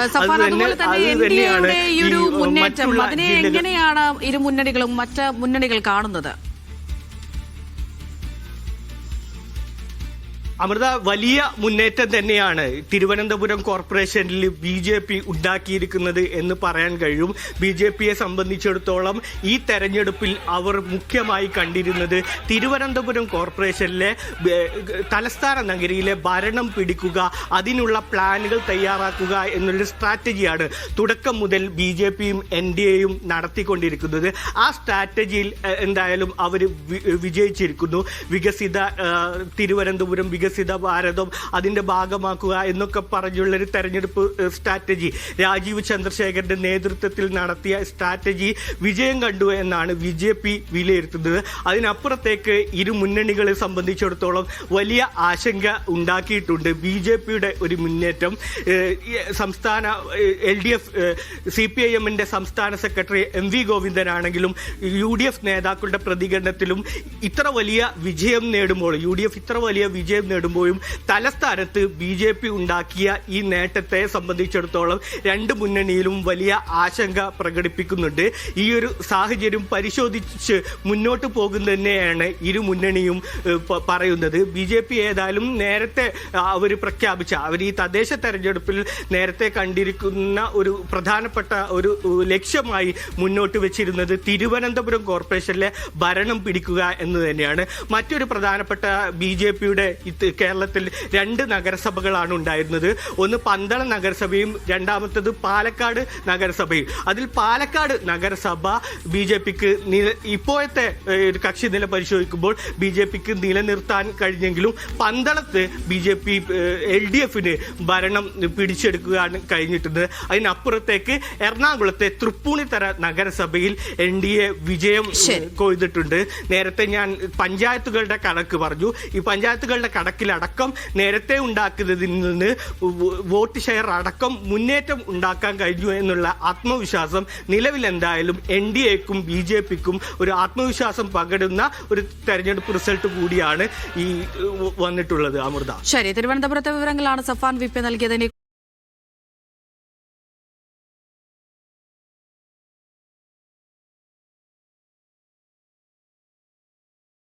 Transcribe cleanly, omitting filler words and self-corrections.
അതുപോലെ തന്നെ എൻഡിഎയുടെ ഈ ഒരു മുന്നേറ്റം അതിനെ എങ്ങനെയാണ് ഇരു മുന്നണികളും മറ്റ് മുന്നണികൾ കാണുന്നത്? അമൃത, വലിയ മുന്നേറ്റം തന്നെയാണ് തിരുവനന്തപുരം കോർപ്പറേഷനിൽ BJP ഉണ്ടാക്കിയിരിക്കുന്നത് എന്ന് പറയാൻ കഴിയും. BJPയെ സംബന്ധിച്ചിടത്തോളം ഈ തെരഞ്ഞെടുപ്പിൽ അവർ മുഖ്യമായി കണ്ടിരുന്നത് തിരുവനന്തപുരം കോർപ്പറേഷനിലെ തലസ്ഥാന നഗരിയിലെ ഭരണം പിടിക്കുക, അതിനുള്ള പ്ലാനുകൾ തയ്യാറാക്കുക എന്നുള്ള സ്ട്രാറ്റജിയാണ് തുടക്കം മുതൽ BJPയും NDAയും നടത്തിക്കൊണ്ടിരിക്കുന്നത്. ആ സ്ട്രാറ്റജിയിൽ എന്തായാലും അവർ വിജയിച്ചിരിക്കുന്നു. വികസിത തിരുവനന്തപുരം, വികസിത ഭാരതം അതിന്റെ ഭാഗമാക്കുക എന്നൊക്കെ പറഞ്ഞുള്ളൊരു തെരഞ്ഞെടുപ്പ് സ്ട്രാറ്റജി, രാജീവ് ചന്ദ്രശേഖരന്റെ നേതൃത്വത്തിൽ നടത്തിയ സ്ട്രാറ്റജി വിജയം കണ്ടു എന്നാണ് BJP വിലയിരുത്തുന്നത്. അതിനപ്പുറത്തേക്ക് ഇരു മുന്നണികളെ സംബന്ധിച്ചിടത്തോളം വലിയ ആശങ്ക ഉണ്ടാക്കിയിട്ടുണ്ട് BJPയുടെ ഒരു മുന്നേറ്റം. സംസ്ഥാന LDF CPIMന്റെ സംസ്ഥാന സെക്രട്ടറി MV ഗോവിന്ദനാണെങ്കിലും UDF നേതാക്കളുടെ പ്രതികരണത്തിലും ഇത്ര വലിയ വിജയം നേടുമ്പോൾ, UDF ഇത്ര വലിയ വിജയം നേടുമ്പോഴും തലസ്ഥാനത്ത് BJP ഉണ്ടാക്കിയ ഈ നേട്ടത്തെ സംബന്ധിച്ചിടത്തോളം രണ്ട് മുന്നണിയിലും വലിയ ആശങ്ക പ്രകടിപ്പിക്കുന്നുണ്ട്. ഈ ഒരു സാഹചര്യം പരിശോധിച്ച് മുന്നോട്ട് പോകുന്നത് തന്നെയാണ് ഇരു മുന്നണിയും പറയുന്നത്. BJP ഏതായാലും നേരത്തെ അവർ പ്രഖ്യാപിച്ച, അവർ ഈ തദ്ദേശ തെരഞ്ഞെടുപ്പിൽ നേരത്തെ കണ്ടിരിക്കുന്ന ഒരു പ്രധാനപ്പെട്ട ഒരു ലക്ഷ്യമായി മുന്നോട്ട് വെച്ചിരുന്നത് തിരുവനന്തപുരം കോർപ്പറേഷനിലെ ഭരണം പിടിക്കുക എന്ന് തന്നെയാണ്. മറ്റൊരു പ്രധാനപ്പെട്ട BJPയുടെ കേരളത്തിൽ രണ്ട് നഗരസഭകളാണ് ഉണ്ടായിരുന്നത്. ഒന്ന് പന്തളം നഗരസഭയും രണ്ടാമത്തത് പാലക്കാട് നഗരസഭയും. അതിൽ പാലക്കാട് നഗരസഭ BJPക്ക് ഇപ്പോഴത്തെ ഒരു കക്ഷി നില പരിശോധിക്കുമ്പോൾ BJPക്ക് നിലനിർത്താൻ കഴിഞ്ഞെങ്കിലും പന്തളത്ത് BJP LDFന് ഭരണം പിടിച്ചെടുക്കുകയാണ് കഴിഞ്ഞിട്ടുള്ളത്. അതിനപ്പുറത്തേക്ക് എറണാകുളത്തെ തൃപ്പൂണിത്തറ നഗരസഭയിൽ NDA വിജയം കൊയ്തിട്ടുണ്ട്. നേരത്തെ ഞാൻ പഞ്ചായത്തുകളുടെ കണക്ക് പറഞ്ഞു. ഈ പഞ്ചായത്തുകളുടെ കണക്കിലടക്കം നേരത്തെ ഉണ്ടാക്കുന്നതിൽ നിന്ന് വോട്ട് ഷെയർ അടക്കം മുന്നേറ്റം ഉണ്ടാക്കാൻ കഴിഞ്ഞു എന്നുള്ള ആത്മവിശ്വാസം നിലവിൽ എന്തായാലും NDAക്കും BJPക്കും ഒരു ആത്മവിശ്വാസം പകരുന്ന ഒരു തെരഞ്ഞെടുപ്പ് റിസൾട്ട് കൂടിയാണ് ഈ വന്നിട്ടുള്ളത്. അമൃത, ശരി. തിരുവനന്തപുരത്തെ വിവരങ്ങളാണ് സഫാൻ VP നൽകിയത്.